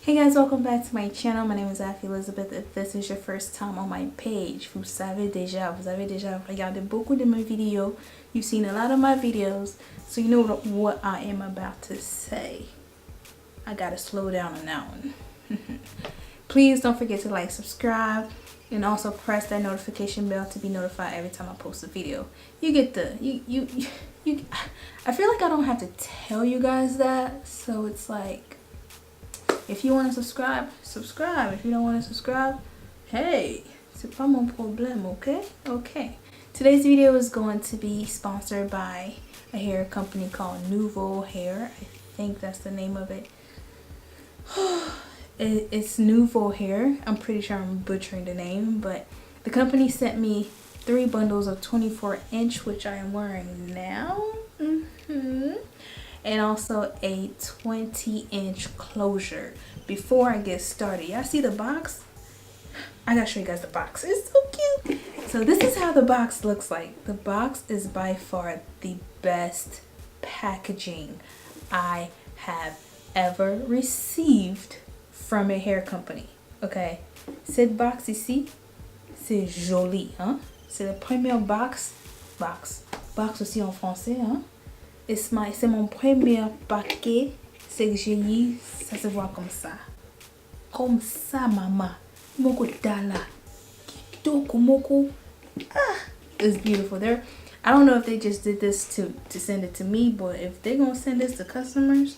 Hey guys, welcome back to my channel. My name is Afi Elizabeth. If this is your first time on my page, vous avez déjà regardé beaucoup de mes vidéos. You've seen a lot of my videos, so you know what I am about to say. I gotta slow down on that one. Please don't forget to like, subscribe, and also press that notification bell to be notified every time I post a video. You get the I feel like I don't have to tell you guys that, so it's like, if you want to subscribe, subscribe. If you don't want to subscribe, hey, c'est pas mon problème, okay? Okay. Today's video is going to be sponsored by a hair company called Nouveau hair. I think that's the name of it. It's Nouveau hair. I'm pretty sure I'm butchering the name, but the company sent me 3 bundles of 24-inch, which I am wearing now. And also a 20-inch closure. Before I get started, y'all see the box? I gotta show you guys the box. It's so cute. So this is how the box looks like. The box is by far the best packaging I have ever received from a hair company. Okay, cette box ici, c'est joli, hein? C'est la première box aussi en français, hein? C'est mon premier paquet. C'est que j'ai eu, ça se voit comme ça. Comme ça, maman. Moko dala. Kitoko moko. Ah, it's beautiful. I don't know if they just did this to send it to me, but if they're gonna send this to customers,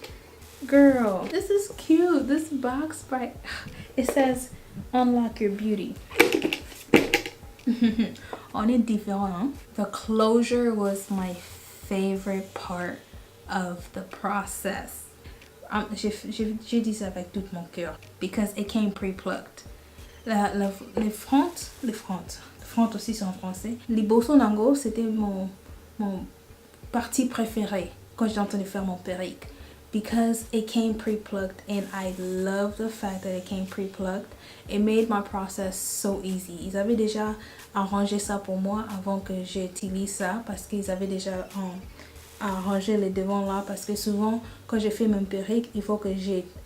girl, this is cute. This box, right? It says, unlock your beauty. On est différent, hein? The closure was my favorite part of the process. J'ai dit ça avec tout mon cœur because it came pre-plucked. Les fronts aussi sont en français. Les bossonangos, c'était mon partie préférée quand j'ai entendu faire mon perruque because it came pre-plucked, and I love the fact that it came pre-plucked. It made my process so easy. Ils avaient déjà arrangé ça pour moi avant que j'utilise ça parce qu'ils avaient déjà arrangé les devants là, parce que souvent quand je fais mon perruque, il faut que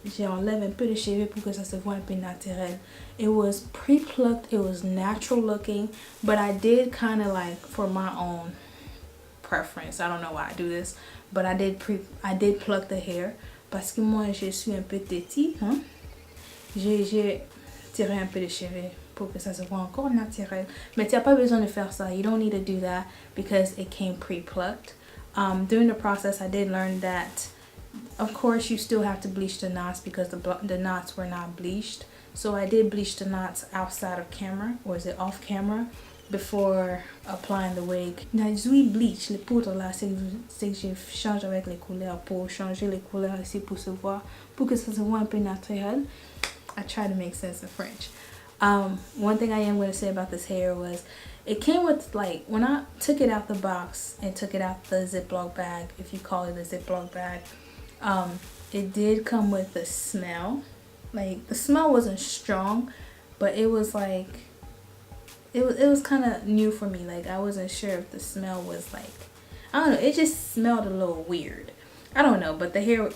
j'enlève un peu de cheveux pour que ça se voit un peu naturel. It was pre-plucked, it was natural looking, but I did kind of like, for my own preference, I don't know why I do this, but I did pluck the hair parce que moi je suis un peu têtue, hein? J'ai tiré un peu de cheveux pour que ça se voit encore naturel. Mais tu n'as pas besoin de faire ça. You don't need to do that because it came pre-plucked. During the process, I did learn that, of course, you still have to bleach the knots because the knots were not bleached. So I did bleach the knots outside of camera, or is it off camera, before applying the wig. Now, oui, bleach, les poudres là, c'est que je change avec les couleurs pour changer les couleurs ici pour se voir, pour que ça se voit un peu naturel. I try to make sense in French. One thing I am going to say about this hair was it came with, like, when I took it out the box and took it out the Ziploc bag, if you call it a Ziploc bag, it did come with the smell. Like, the smell wasn't strong, but it was like, it was kind of new for me. Like, I wasn't sure if the smell was like, I don't know, it just smelled a little weird. I don't know, but the hair,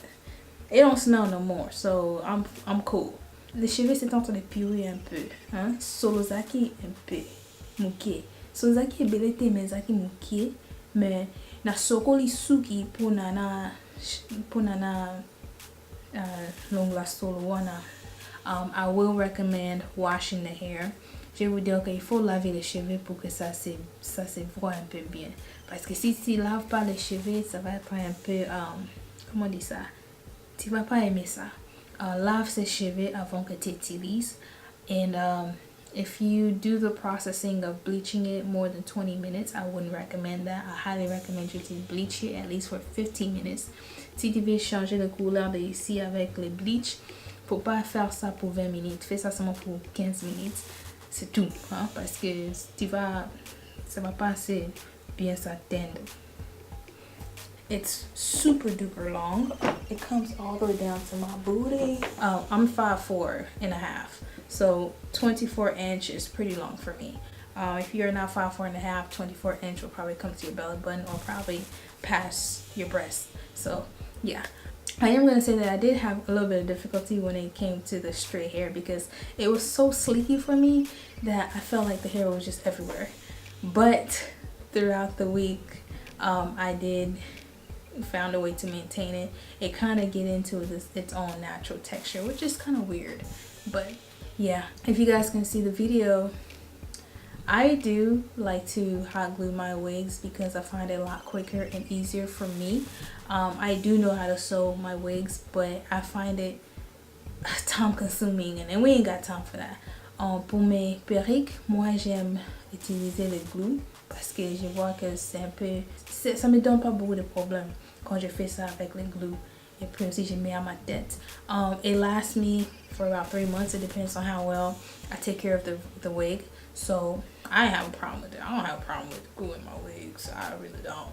it don't smell no more, so I'm cool. Les cheveux c'est en train de puer un peu, hein? Solozaki un peu mouké. Solozaki belete mais zaki mouké, mais na sokoli suki pour nana long la solo wana. I will recommend washing the hair. Je vais vous dire qu'il faut laver les cheveux pour que ça se voit un peu bien. Parce que si tu lave pas les cheveux, ça va être un peu comment on dit ça? Tu vas pas aimer ça. Lave ses cheveux avant que tu utilises. And if you do the processing of bleaching it more than 20 minutes, I wouldn't recommend that. I highly recommend you to bleach it at least for 15 minutes. Si tu veux changer la couleur de ici avec le bleach, faut pas faire ça pour 20 minutes. Fais ça seulement pour 15 minutes. C'est tout, hein? Parce que ça va pas assez bien s'atteindre. It's super duper long. It comes all the way down to my booty. I'm 5'4.5", so 24-inch is pretty long for me. If you're not 5'4.5", 24-inch will probably come to your belly button or probably past your breast. So yeah, I am going to say that I did have a little bit of difficulty when it came to the straight hair because it was so sleeky for me that I felt like the hair was just everywhere. But throughout the week, I did found a way to maintain it. It kind of get into its own natural texture, which is kind of weird. But yeah, if you guys can see the video, I do like to hot glue my wigs because I find it a lot quicker and easier for me. I do know how to sew my wigs, but I find it time consuming and we ain't got time for that. Pour mes perruques, moi j'aime utiliser le glue parce que je vois que c'est un peu, ça me donne pas beaucoup de problèmes quand je fais ça avec le glue. Et puis aussi je mets à ma tête. It lasts me for about 3 months. It depends on how well I take care of the wig. So I have a problem with it. I don't have a problem with gluing my wigs. I really don't.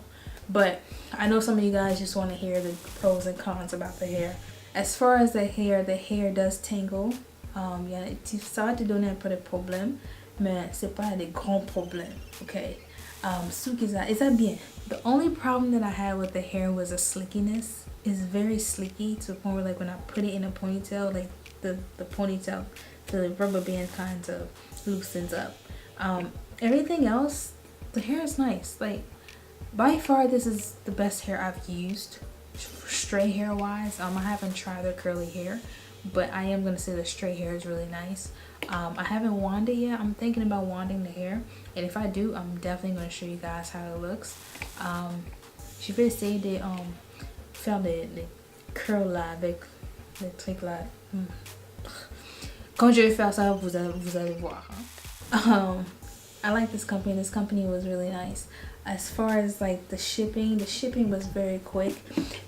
But I know some of you guys just want to hear the pros and cons about the hair. As far as the hair does tangle. Ça va te donner un peu de problème, mais c'est pas des grands problèmes, okay? Is that bien? The only problem that I had with the hair was the slickiness. It's very slicky to the point where like when I put it in a ponytail, like the ponytail, the rubber band kind of loosens up. Everything else, the hair is nice. Like by far this is the best hair I've used straight hair wise. I haven't tried the curly hair, but I am going to say the straight hair is really nice. I haven't wanded yet. I'm thinking about wanding the hair, and if I do, I'm definitely going to show you guys how it looks. Je vais essayer de faire les curls là avec les trucs là. Quand je vais faire ça, vous allez voir. I like this company. This company was really nice. As far as like the shipping was very quick,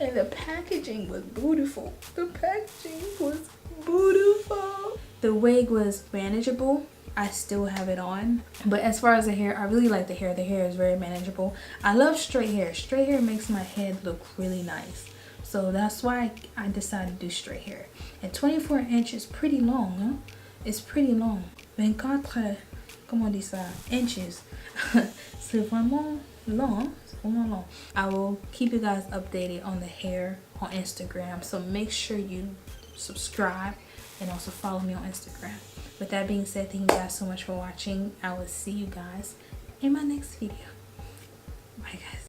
and the packaging was beautiful. The packaging was beautiful. The wig was manageable. I still have it on, but as far as the hair, I really like the hair. The hair is very manageable. I love straight hair. Straight hair makes my head look really nice, so that's why I decided to do straight hair. And 24 inch is pretty long, huh? It's pretty long. 24, comment on dit ça? Inches. C'est vraiment long. C'est vraiment long. I will keep you guys updated on the hair on Instagram, so make sure you subscribe and also follow me on Instagram. With that being said, thank you guys so much for watching. I will see you guys in my next video. Bye guys.